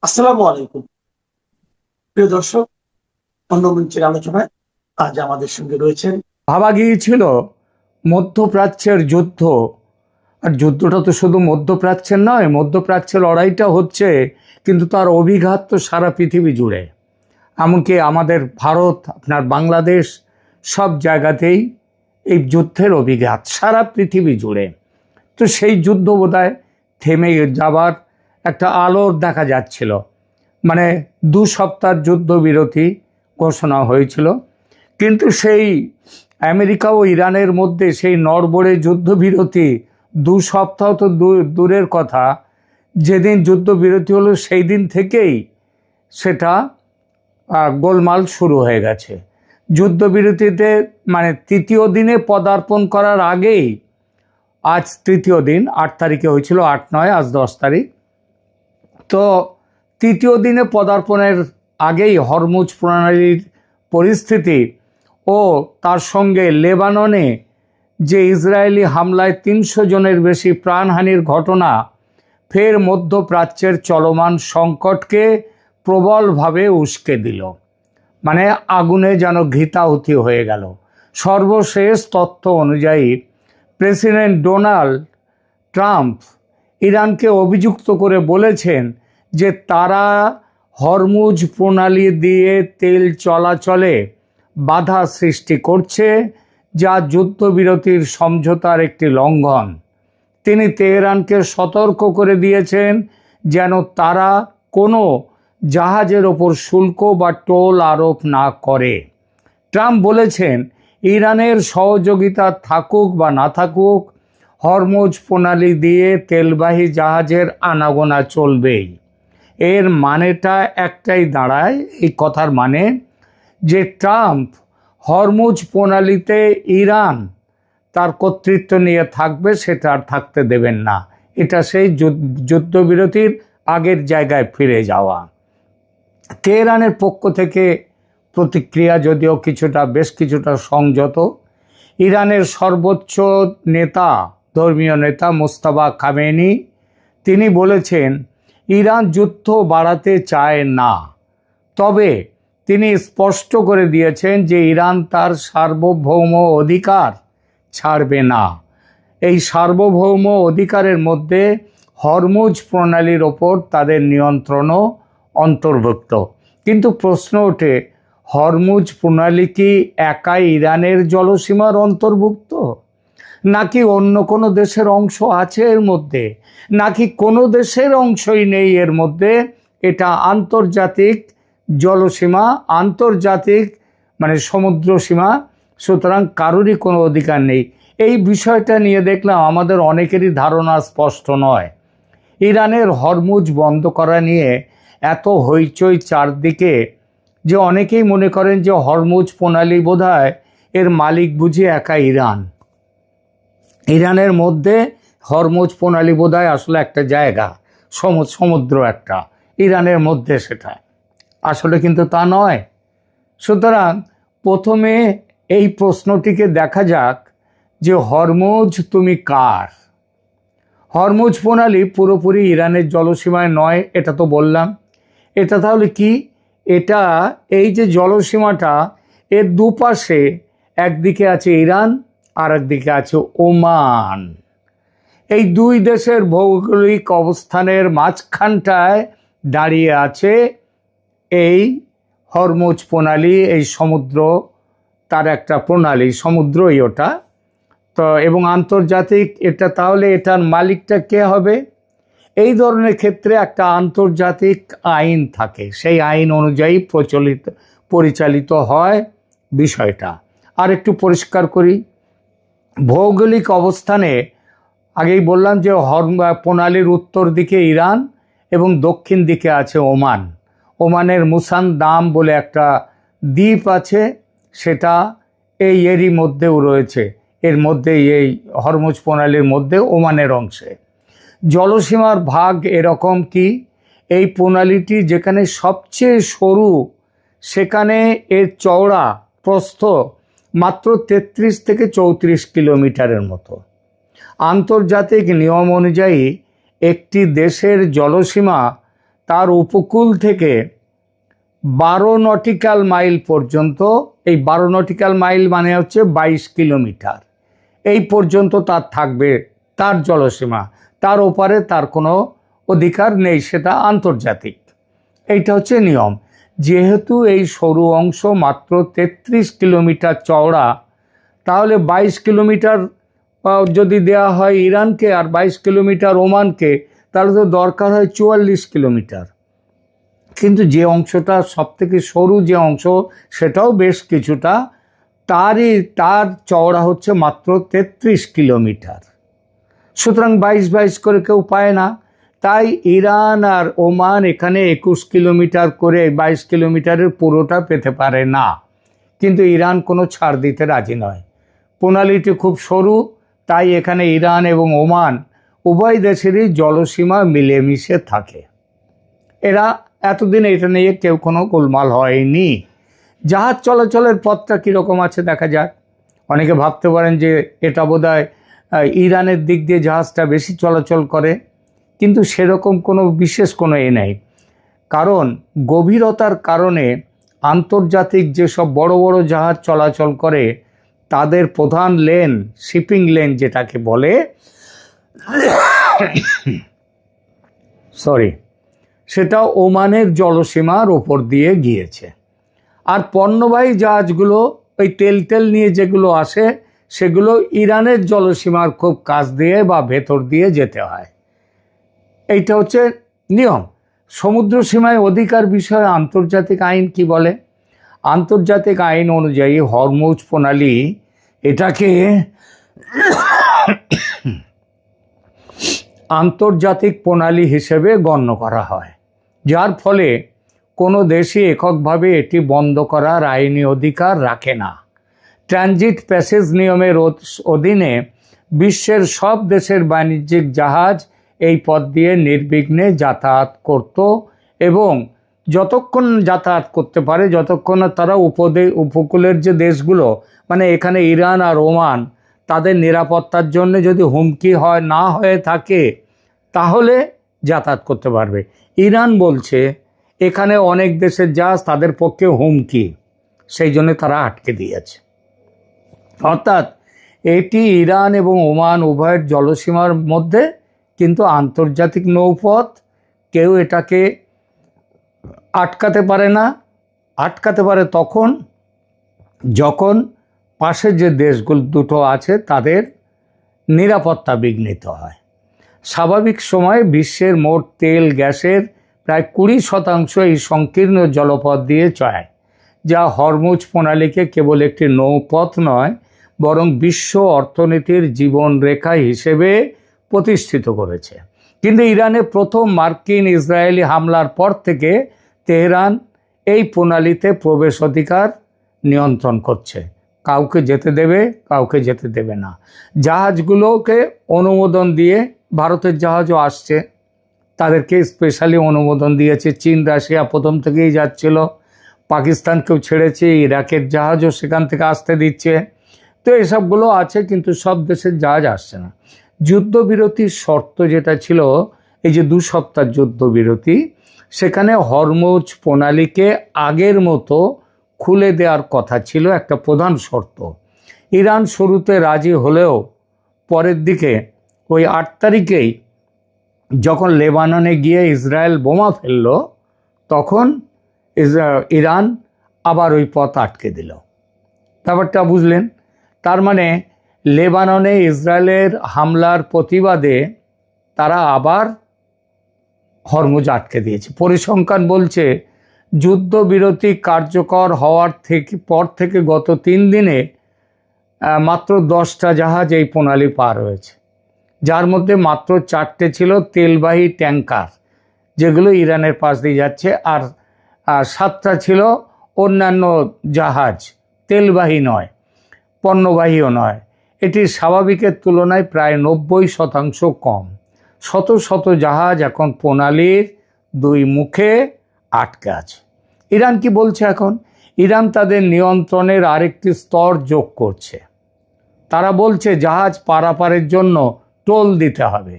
আসসালামু আলাইকুম। প্রিয় দর্শক, অন্য মঞ্চের আলোচনায় আজ আমাদের সঙ্গে রয়েছেন। ভাবা গিয়েছিল মধ্যপ্রাচ্যের যুদ্ধ, আর যুদ্ধটা তো শুধু মধ্যপ্রাচ্যের নয়, মধ্যপ্রাচ্যের লড়াইটা হচ্ছে, কিন্তু তার অভিঘাত তো সারা পৃথিবী জুড়ে। এমনকি আমাদের ভারত, আপনার বাংলাদেশ, সব জায়গাতেই এই যুদ্ধের অভিঘাত সারা পৃথিবী জুড়ে। তো সেই যুদ্ধ বোধহয় থেমে যাবার একটা আলোর দেখা যাচ্ছিল। মানে 2 সপ্তাহ যুদ্ধবিরতি ঘোষণা হয়েছিল, কিন্তু সেই আমেরিকা ও ইরানের মধ্যে সেই নড়বড়ে যুদ্ধবিরতি 2 সপ্তাহ তো দূরের কথা, যেদিন যুদ্ধবিরতি হলো সেই দিন থেকেই সেটা গোলমাল শুরু হয়ে গেছে। যুদ্ধবিরতিতে মানে তৃতীয় দিনে পদার্পণ করার আগেই, আজ তৃতীয় দিন, 8 তারিখে হয়েছিল, 8-9, আজ 10 তারিখ। তো তৃতীয় দিনে পদার্পণের আগেই হরমুজ প্রণালীর পরিস্থিতি ও তার সঙ্গে লেবাননে যে ইসরায়েলি হামলায় 300 জনের বেশি প্রাণহানির ঘটনা ফের মধ্যপ্রাচ্যের চলমান সংকটকে প্রবলভাবে উস্কে দিল। মানে আগুনে যেন ঘৃতাহুতি হয়ে গেল। সর্বশেষ তথ্য অনুযায়ী প্রেসিডেন্ট ডোনাল্ড ট্রাম্প ইরানকে অভিযুক্ত করে বলেছেন যে তারা হরমুজ প্রণালী দিয়ে তেল চলাচলে বাধা সৃষ্টি করছে, যা যুদ্ধবিরতির সমঝোতার একটি লঙ্ঘন। তিনি তেহরানকে সতর্ক করে দিয়েছেন যেন তারা কোনো জাহাজের ওপর শুল্ক বা টোল আরোপ না করে। ট্রাম্প বলেছেন, ইরানের সহযোগিতা থাকুক বা না থাকুক, হরমুজ প্রণালী দিয়ে তেলবাহী জাহাজের আনাগোনা চলবেই। এর মানেটা একটাই দাঁড়ায়, এই কথার মানে যে ট্রাম্প হরমুজ প্রণালীতে ইরান তার কর্তৃত্ব নিয়ে থাকবে, সেটা আর থাকতে দেবেন না। এটা সেই যুদ্ধবিরতির আগের জায়গায় ফিরে যাওয়া। তেহরানের পক্ষ থেকে প্রতিক্রিয়া যদিও বেশ কিছুটা সংযত। ইরানের সর্বোচ্চ নেতা, ধর্মীয় নেতা মোস্তাফা খামেনি, তিনি বলেছেন ইরান যুদ্ধ বাড়াতে চায় না, তবে তিনি স্পষ্ট করে দিয়েছেন যে ইরান তার সার্বভৌম অধিকার ছাড়বে না। এই সার্বভৌম অধিকারের মধ্যে হরমুজ প্রণালীর ওপর তাদের নিয়ন্ত্রণও অন্তর্ভুক্ত। কিন্তু প্রশ্ন ওঠে, হরমুজ প্রণালী কি একাই ইরানের জলসীমার অন্তর্ভুক্ত, নাকি অন্য কোনো দেশের অংশ আছে এর মধ্যে, নাকি কোনো দেশের অংশই নেই এর মধ্যে? এটা আন্তর্জাতিক জলসীমা, আন্তর্জাতিক মানে সমুদ্র সীমা, সুতরাং কারোরই কোনো অধিকার নেই। এই বিষয়টা নিয়ে দেখলাম আমাদের অনেকেরই ধারণা স্পষ্ট নয়। ইরানের হরমুজ বন্ধ করা নিয়ে এত হইচই চারদিকে যে অনেকেই মনে করেন যে হরমুজ প্রণালী বোধহয় এর মালিক বুঝি একা ইরান। ইরানের মধ্যে হরমুজ প্রণালী বোধহয় আসলে একটা জায়গা, সমুদ্র একটা, ইরানের মধ্যে সেটা আসলে কিন্তু তা নয়। সুতরাং প্রথমে এই প্রশ্নটিকে দেখা যাক যে হরমুজ তুমি কার? হরমুজ প্রণালী পুরোপুরি ইরানের জলসীমায় নয়, এটা তো বললাম। এটা তাহলে কি? এটা এই যে জলসীমাটা, এর দুপাশে একদিকে আছে ইরান আর একদিকে আছে ওমান। এই দুই দেশের ভৌগোলিক অবস্থানের মাঝখানটায় দাঁড়িয়ে আছে এই হরমুজ প্রণালী, এই সমুদ্র, তার একটা প্রণালী, সমুদ্রই ওটা। তো এবং আন্তর্জাতিক এটা, তাহলে এটার মালিকটা কে হবে? এই ধরনের ক্ষেত্রে একটা আন্তর্জাতিক আইন থাকে, সেই আইন অনুযায়ী পরিচালিত হয় বিষয়টা। আর একটু পরিষ্কার করি, ভৌগোলিক অবস্থানে আগেই বললাম যে প্রণালীর উত্তর দিকে ইরান এবং দক্ষিণ দিকে আছে ওমান। ওমানের মুসান দাম বলে একটা দ্বীপ আছে, সেটা এরই মধ্যেও রয়েছে, এর মধ্যেই এই হরমুজ প্রণালীর মধ্যে ওমানের অংশে। জলসীমার ভাগ এরকম কি, এই প্রণালীটি যেখানে সবচেয়ে সরু, সেখানে এর চওড়া প্রস্থ মাত্র 33 থেকে 34 কিলোমিটারের মতো। আন্তর্জাতিক নিয়ম অনুযায়ী একটি দেশের জলসীমা তার উপকূল থেকে 12 নটিক্যাল মাইল পর্যন্ত, এই 12 নটিক্যাল মাইল মানে হচ্ছে 22 কিলোমিটার, এই পর্যন্ত তার থাকবে তার জলসীমা, তার ওপারে তার কোনো অধিকার নেই, সেটা আন্তর্জাতিক। এইটা হচ্ছে নিয়ম। যেহেতু এই সরু অংশ মাত্র 33 কিলোমিটার চওড়া, তাহলে 22 কিলোমিটার যদি দেয়া হয় ইরানকে আর 22 কিলোমিটার ওমানকে, তাহলে তো দরকার হয় 44 কিলোমিটার। কিন্তু যে অংশটা সবথেকে সরু যে অংশ, সেটাও বেশ কিছুটা, তার চওড়া হচ্ছে মাত্র 33 কিলোমিটার। সুতরাং 22 করে কেউ পায় না। তাই ইরান আর ওমান এখানে 21 কিলোমিটার করে 22 কিলোমিটারের পুরোটা পেতে পারে না। কিন্তু ইরান কোনো ছাড় দিতে রাজি নয়। প্রণালীটি খুব সরু, তাই এখানে ইরান এবং ওমান উভয় দেশেরই জলসীমা মিলেমিশে থাকে। এরা এতদিন এটা নিয়ে কেউ কোনো গোলমাল হয়নি। জাহাজ চলাচলের পথটা কীরকম আছে দেখা যাক। অনেকে ভাবতে পারেন যে এটা বোধহয় ইরানের দিক দিয়ে জাহাজটা বেশি চলাচল করে, কিন্তু সেরকম কোনো বিশেষ কোনো নেই। কারণ গভীরতার কারণে আন্তর্জাতিক যেসব বড় বড় জাহাজ চলাচল করে, তাদের প্রধান লেন, শিপিং লেন যেটাকে বলে, সেটা ওমানের জলসীমার ওপর দিয়ে গিয়েছে। আর পণ্যবাহী জাহাজগুলো ওই তেল নিয়ে যেগুলো আসে, সেগুলো ইরানের জলসীমার খুব কাছ দিয়ে বা ভেতর দিয়ে যেতে হয়। এইটা হচ্ছে নিয়ম। সমুদ্র সীমায় অধিকার বিষয়ে আন্তর্জাতিক আইন কি বলে? আন্তর্জাতিক আইন অনুযায়ী হরমুজ প্রণালী এটাকে আন্তর্জাতিক প্রণালী হিসেবে গণ্য করা হয়, যার ফলে কোনো দেশই এককভাবে এটি বন্ধ করার আইনি অধিকার রাখে না। ট্রানজিট প্যাসেজ নিয়মের অধীনে বিশ্বের সব দেশের বাণিজ্যিক জাহাজ এই পথ দিয়ে নির্বিঘ্নে যাতায়াত করত, এবং যতক্ষণ যাতায়াত করতে পারে, যতক্ষণ না তারা উপকূলের যে দেশগুলো, মানে এখানে ইরান আর ওমান, তাদের নিরাপত্তার জন্য যদি হুমকি না হয়ে থাকে, তাহলে যাতায়াত করতে পারবে। ইরান বলছে এখানে অনেক দেশের জাহাজ তাদের পক্ষে হুমকি, সেই জন্য তারা আটকে দিয়েছে। অর্থাৎ এটি ইরান এবং ওমান উভয়ের জলসীমার মধ্যে, কিন্তু আন্তর্জাতিক নৌপথ, কেউ এটাকে আটকাতে পারে না। আটকাতে পারে তখন যখন পাশে যে দেশগুলো দুটো আছে তাদের নিরাপত্তা বিঘ্নিত হয়। স্বাভাবিক সময়ে বিশ্বের মোট তেল গ্যাসের প্রায় 20% এই সংকীর্ণ জলপথ দিয়ে চলে, যা হরমুজ প্রণালীকে কেবল একটি নৌপথ নয়, বরং বিশ্ব অর্থনীতির জীবনরেখা হিসেবে প্রতিষ্ঠিত করেছে। কিন্তু ইরানে প্রথম মার্কিন ইসরায়েলি হামলার পর থেকে তেহরান এই প্রণালীতে প্রবেশ অধিকার নিয়ন্ত্রণ করছে। কাউকে যেতে দেবে, কাউকে যেতে দেবে না। জাহাজগুলোকে অনুমোদন দিয়ে, ভারতের জাহাজও আসছে, তাদেরকে স্পেশালি অনুমোদন দিয়েছে। চীন, রাশিয়া প্রথম থেকেই যাচ্ছিল, পাকিস্তানকেও ছেড়েছে, ইরাকের জাহাজও সেখান থেকে আসতে দিচ্ছে। তো এসবগুলো আছে, কিন্তু সব দেশের জাহাজ আসছে না। যুদ্ধবিরতির শর্ত যেটা ছিল, এই যে 2 সপ্তাহ যুদ্ধবিরতি, সেখানে হরমুজ প্রণালীকে আগের মতো খুলে দেওয়ার কথা ছিল, একটা প্রধান শর্ত। ইরান শুরুতে রাজি হলেও পরের দিকে ওই 8 তারিখেই যখন লেবাননে গিয়ে ইসরায়েল বোমা ফেলল, তখন ইরান আবার ওই পথ আটকে দিল। ব্যাপারটা বুঝলেন? তার মানে লেবাননে ইসরায়েলের হামলার প্রতিবাদে তারা আবার হরমুজ আটকে দিয়েছে। পরিসংখ্যান বলছে যুদ্ধবিরতি কার্যকর হওয়ার পর থেকে গত 3 দিনে মাত্র 10টা জাহাজ এই প্রণালী পার হয়েছে, যার মধ্যে মাত্র 4টে ছিল তেলবাহী ট্যাঙ্কার, যেগুলো ইরানের পাশ দিয়ে যাচ্ছে, আর 7টা ছিল অন্যান্য জাহাজ, তেলবাহী নয়, পণ্যবাহীও নয়। এটি স্বাভাবিকের তুলনায় প্রায় 90% কম। শত শত জাহাজ এখন প্রণালীর 2 মুখে আটকে আছে। ইরান কি বলছে এখন? ইরান তাদের নিয়ন্ত্রণের আরেকটি স্তর যোগ করছে। তারা বলছে জাহাজ পারাপারের জন্য টোল দিতে হবে।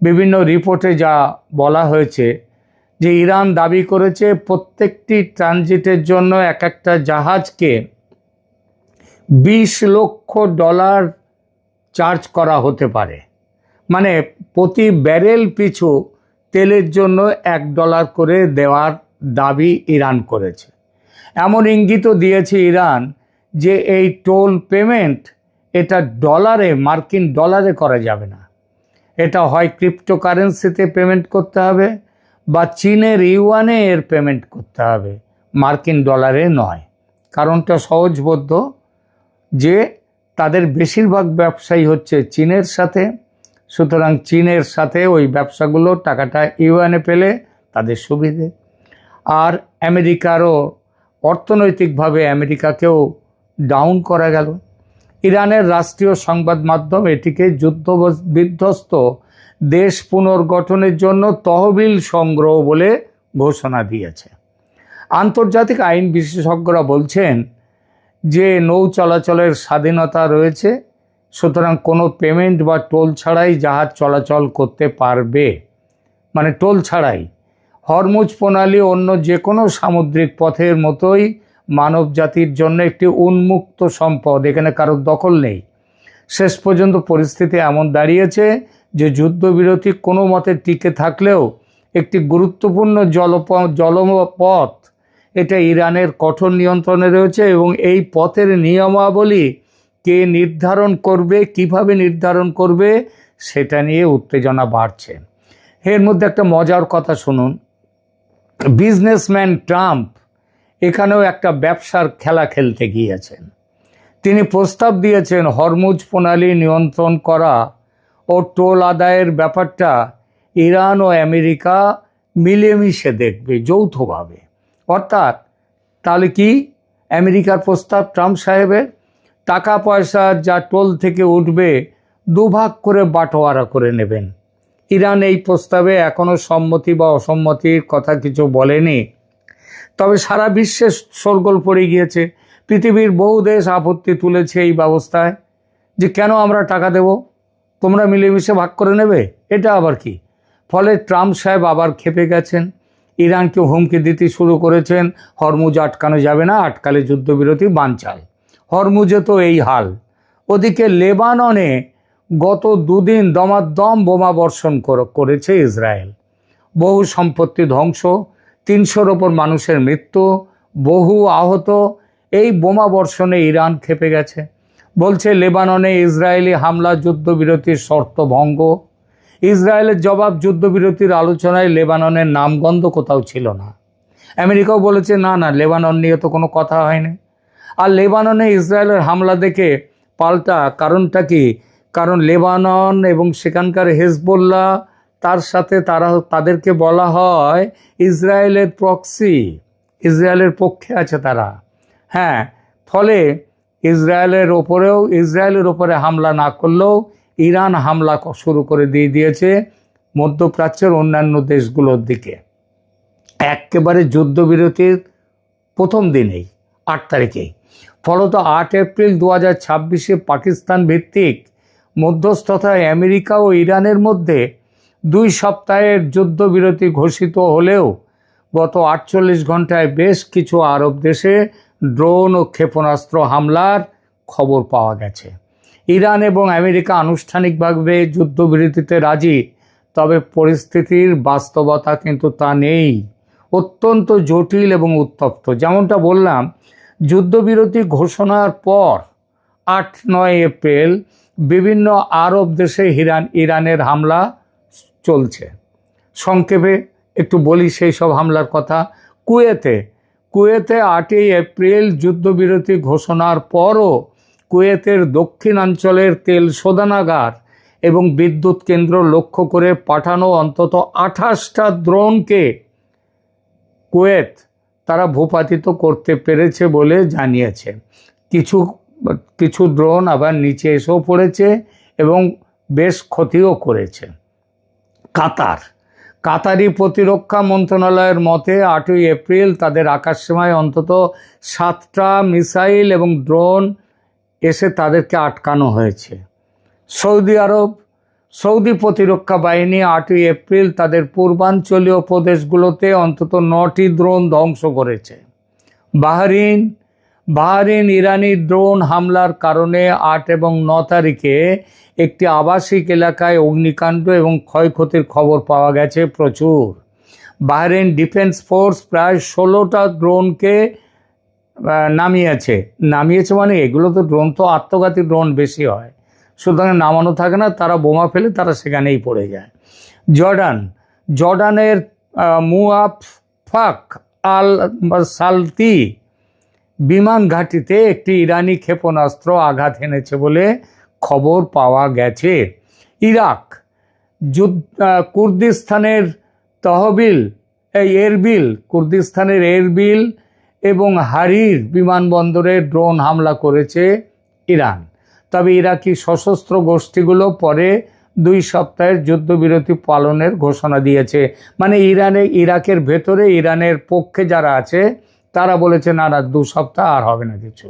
বিভিন্ন রিপোর্টে যা বলা হয়েছে যে ইরান দাবি করেছে প্রত্যেকটি ট্রানজিটের জন্য এক একটা জাহাজকে $20 লক্ষ চার্জ করা হতে পারে। মানে প্রতি ব্যারেল পিছু তেলের জন্য $1 করে দেওয়ার দাবি ইরান করেছে। এমন ইঙ্গিতও দিয়েছে ইরান যে এই টোল পেমেন্ট এটা মার্কিন ডলারে করা যাবে না, এটা হয় ক্রিপ্টোকারেন্সিতে পেমেন্ট করতে হবে বা চীনের ইউয়ানে এর পেমেন্ট করতে হবে, মার্কিন ডলারে নয়। কারণটা সহজবোধ্য, যে তাদের বেশিরভাগ ব্যবসায়ী হচ্ছে চীনের সাথে, সুতরাং চীনের সাথে ওই ব্যবসাগুলো টাকাটা ইউয়ানে পেলে তাদের সুবিধে। আর আমেরিকারও অর্থনৈতিকভাবে আমেরিকাকেও ডাউন করা গেল। ইরানের রাষ্ট্রীয় সংবাদ মাধ্যম এটিকে যুদ্ধ বিধ্বস্ত দেশ পুনর্গঠনের জন্য তহবিল সংগ্রহ বলে ঘোষণা দিয়েছে। আন্তর্জাতিক আইন বিশেষজ্ঞরা বলছেন যে নৌ চলাচলের স্বাধীনতা রয়েছে, সুতরাং কোনো পেমেন্ট বা টোল ছাড়াই জাহাজ চলাচল করতে পারবে, মানে টোল ছাড়াই। হরমুজ প্রণালী অন্য যে কোনো সামুদ্রিক পথের মতোই মানব জাতির জন্য একটি উন্মুক্ত সম্পদ, এখানে কারোর দখল নেই। শেষ পর্যন্ত পরিস্থিতি এমন দাঁড়িয়েছে যে যুদ্ধবিরতি কোনো মতে টিকে থাকলেও একটি গুরুত্বপূর্ণ জলপথ এটা ইরানের কঠোর নিয়ন্ত্রণে রয়েছে, এবং এই পথের নিয়মাবলী কে নির্ধারণ করবে, কিভাবে নির্ধারণ করবে, সেটা নিয়ে উত্তেজনা বাড়ছে। এর মধ্যে একটা মজার কথা শুনুন। বিজনেসম্যান ট্রাম্প এখানেও একটা ব্যবসার খেলা খেলতে গিয়েছেন। তিনি প্রস্তাব দিয়েছেন হরমুজ প্রণালী নিয়ন্ত্রণ করা ও টোল আদায়ের ব্যাপারটা ইরান ও আমেরিকা মিলেমিশে দেখবে যৌথভাবে। অর্থাৎ তাহলে কি আমেরিকার প্রস্তাব ট্রাম্প সাহেবের, টাকা পয়সা যা টোল থেকে উঠবে দুভাগ করে বাটোয়ারা করে নেবেন। ইরান এই প্রস্তাবে এখনও সম্মতি বা অসম্মতির কথা কিছু বলেনি, তবে সারা বিশ্বে শোরগোল পড়ে গিয়েছে। পৃথিবীর বহু দেশ আপত্তি তুলেছে এই ব্যবস্থায়, যে কেন আমরা টাকা দেব, তোমরা মিলেমিশে ভাগ করে নেবে, এটা আবার কি। ফলে ট্রাম্প সাহেব আবার ক্ষেপে গেছেন, ইরানকে হুমকি দিতে শুরু করেছেন, হরমুজ আটকানো যাবে না, আটকালে যুদ্ধবিরতি বানচাল। হরমুজে তো এই হাল। ওদিকে লেবাননে গত দুদিন দমাদম বোমা বর্ষণ করেছে ইসরায়েল। বহু সম্পত্তি ধ্বংস, 300-র ওপর মানুষের মৃত্যু, বহু আহত। এই বোমা বর্ষণে ইরান ক্ষেপে গেছে, বলছে লেবাননে ইসরায়েলি হামলা যুদ্ধবিরতির শর্ত ভঙ্গ। ইসরায়েলের জবাব, যুদ্ধবিরতির আলোচনায় লেবাননের নামগন্ধ কোথাও ছিল না। আমেরিকাও বলেছে না না, লেবানন নিয়ে তো কোনো কথা হয়নি। আর লেবাননে ইসরায়েলের হামলা দেখে পাল্টা কারণটা কি? কারণ লেবানন এবং সেখানকার হেজবোল্লাহ, তার সাথে তাদেরকে বলা হয় ইসরায়েলের প্রক্সি, ইসরায়েলের পক্ষে আছে তারা। হ্যাঁ, ফলে ইসরায়েলের ওপরে হামলা না করলেও ইরান হামলা শুরু করে দিয়েছে মধ্যপ্রাচ্যের অন্যান্য দেশগুলোর দিকে। একেবারে যুদ্ধবিরতির প্রথম দিনেই 8 তারিখেই। ফলত 8 এপ্রিল 2026 পাকিস্তান ভিত্তিক মধ্যস্থতায় আমেরিকা ও ইরানের মধ্যে 2 সপ্তাহের যুদ্ধবিরতি ঘোষিত হলেও গত 48 ঘন্টায় বেশ কিছু আরব দেশে ড্রোন ও ক্ষেপণাস্ত্র হামলার খবর পাওয়া গেছে। ইরান এবং আমেরিকা আনুষ্ঠানিকভাবে যুদ্ধবিরতিতে রাজি, তবে পরিস্থিতির বাস্তবতা কিন্তু তা নেই, অত্যন্ত জটিল এবং উত্তপ্ত। যেমনটা বললাম, যুদ্ধবিরতি ঘোষণার পর 8-9 এপ্রিল বিভিন্ন আরব দেশে ইরানের হামলা চলছে। সংক্ষেপে একটু বলি সেই সব হামলার কথা। কুয়েতে 8ই এপ্রিল যুদ্ধবিরতি ঘোষণার পরও কুয়েতের দক্ষিণাঞ্চলের তেল শোধনাগার এবং বিদ্যুৎ কেন্দ্র লক্ষ্য করে পাঠানো অন্তত 28টা ড্রোনকে কুয়েত তারা ভূপাতিত করতে পেরেছে বলে জানিয়েছে। কিছু ড্রোন আবার নিচে এসেও পড়েছে এবং বেশ ক্ষতিও করেছে। কাতারি প্রতিরক্ষা মন্ত্রণালয়ের মতে 8ই এপ্রিল তাদের আকাশসীমায় অন্তত 7টা মিসাইল এবং ড্রোন এসে তাদেরকে আটকানো হয়েছে। সৌদি প্রতিরক্ষা বাহিনী 8ই এপ্রিল তাদের পূর্বাঞ্চলীয় প্রদেশগুলোতে অন্তত 9টি ড্রোন ধ্বংস করেছে। বাহরিন ইরানি ড্রোন হামলার কারণে 8 এবং 9 তারিখে একটি আবাসিক এলাকায় অগ্নিকাণ্ড এবং ক্ষয়ক্ষতির খবর পাওয়া গেছে প্রচুর। বাহরিন ডিফেন্স ফোর্স প্রায় 16টা ড্রোনকে নামিয়েছে মানে এগুলো তো ড্রোন তো আত্মঘাতী ড্রোন বেশি হয়, সুতরাং নামানো থাকে না, তারা বোমা ফেলে তারা সেখানেই পড়ে যায়। জর্ডানের মুয়াফাক আল সালতি বিমান ঘাঁটিতে একটি ইরানি ক্ষেপণাস্ত্র আঘাত এনেছে বলে খবর পাওয়া গেছে। ইরাক কুর্দিস্তানের এরবিল এবং হারির বিমানবন্দরে ড্রোন হামলা করেছে ইরান। তবে ইরাকি সশস্ত্র গোষ্ঠীগুলো পরে 2 সপ্তাহের যুদ্ধবিরতি পালনের ঘোষণা দিয়েছে। মানে ইরাকের ভেতরে ইরানের পক্ষে যারা আছে তারা বলেছে না 2 সপ্তাহ আর হবে না কিছু।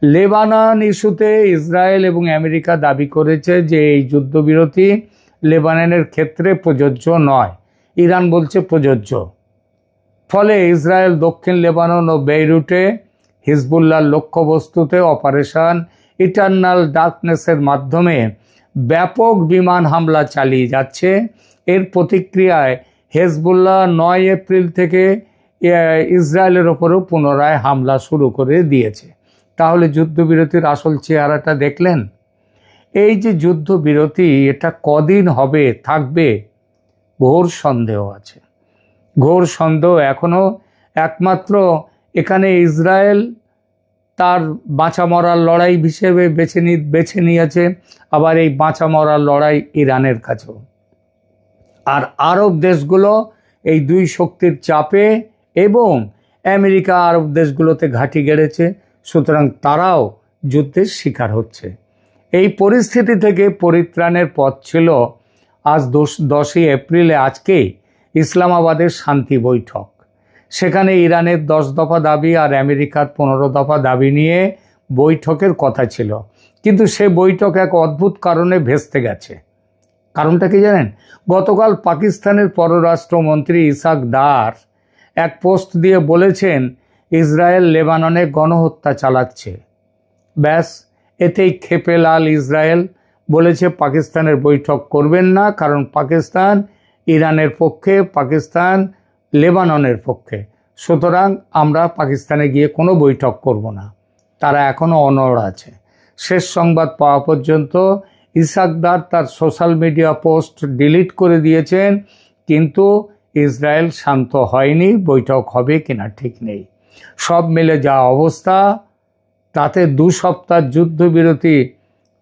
লেবানন ইস্যুতে ইসরায়েল এবং আমেরিকা দাবি করেছে যে এই যুদ্ধবিরতি লেবাননের ক্ষেত্রে প্রযোজ্য নয়, ইরান বলছে প্রযোজ্য। ফলে ইসরায়েল দক্ষিণ লেবানন ও বেইরুটে হিজবুল্লাহর লক্ষ্যবস্তুতে অপারেশন ইটারনাল ডার্কনেসের মাধ্যমে ব্যাপক বিমান হামলা চালিয়ে যাচ্ছে। এর প্রতিক্রিয়ায় হেজবুল্লাহ 9 এপ্রিল থেকে ইসরায়েলের ওপরেও পুনরায় হামলা শুরু করে দিয়েছে। তাহলে যুদ্ধবিরতির আসল চেহারাটা দেখলেন? এই যে যুদ্ধবিরতি এটা কদিন হবে থাকবে ঘোর সন্দেহ আছে। ঘোর সন্দেহ এখনও একমাত্র এখানে ইসরায়েল তার বাঁচা মরার লড়াই হিসেবে বেছে নিয়েছে, আবার এই বাঁচা মরার লড়াই ইরানের কাছেও। আর আরব দেশগুলো এই 2 শক্তির চাপে এবং আমেরিকা আরব দেশগুলোতে ঘাঁটি গেড়েছে, সুতরাং তারাও যুদ্ধের শিকার হচ্ছে। এই পরিস্থিতি থেকে পরিত্রাণের পথ ছিল আজ 10ই এপ্রিলে আজকেই ইসলামাবাদের শান্তি বৈঠক। সেখানে ইরানের 10 দফা দাবি আর আমেরিকার 15 দফা দাবি নিয়ে বৈঠকের কথা ছিল, কিন্তু সে বৈঠক এক অদ্ভুত কারণে ভেস্তে গেছে। কারণটা কি জানেন? গতকাল পাকিস্তানের পররাষ্ট্রমন্ত্রী ইসাক দার এক পোস্ট দিয়ে বলেছেন ইসরায়েল লেবাননে গণহত্যা চালাচ্ছে। ব্যাস, এতেই ক্ষেপে লাল ইসরায়েল। বলেছে পাকিস্তানের বৈঠক করবেন না, কারণ পাকিস্তান ইরানের পক্ষে, পাকিস্তান লেবাননের পক্ষে, সুতরাং আমরা পাকিস্তানে গিয়ে কোনো বৈঠক করব না। তারা এখনও অনড় আছে। শেষ সংবাদ পাওয়া পর্যন্ত ইসাক দার তার সোশ্যাল মিডিয়া পোস্ট ডিলিট করে দিয়েছেন, কিন্তু ইসরায়েল শান্ত হয়নি। বৈঠক হবে কিনা ঠিক নেই। সব মিলে যা অবস্থা, তাতে 2 সপ্তাহ যুদ্ধবিরতি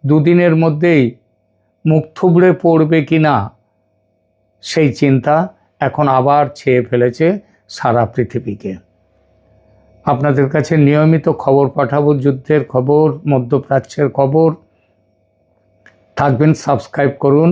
2 দিনের মধ্যেই মুখ থুবড়ে পড়বে কিনা সেই চিন্তা এখন আবার ছেয়ে ফেলেছে সারা পৃথিবীকে। আপনাদের কাছে নিয়মিত খবর পাঠাবো, যুদ্ধের খবর, মধ্যপ্রাচ্যের খবর। থাকবেন, সাবস্ক্রাইব করুন।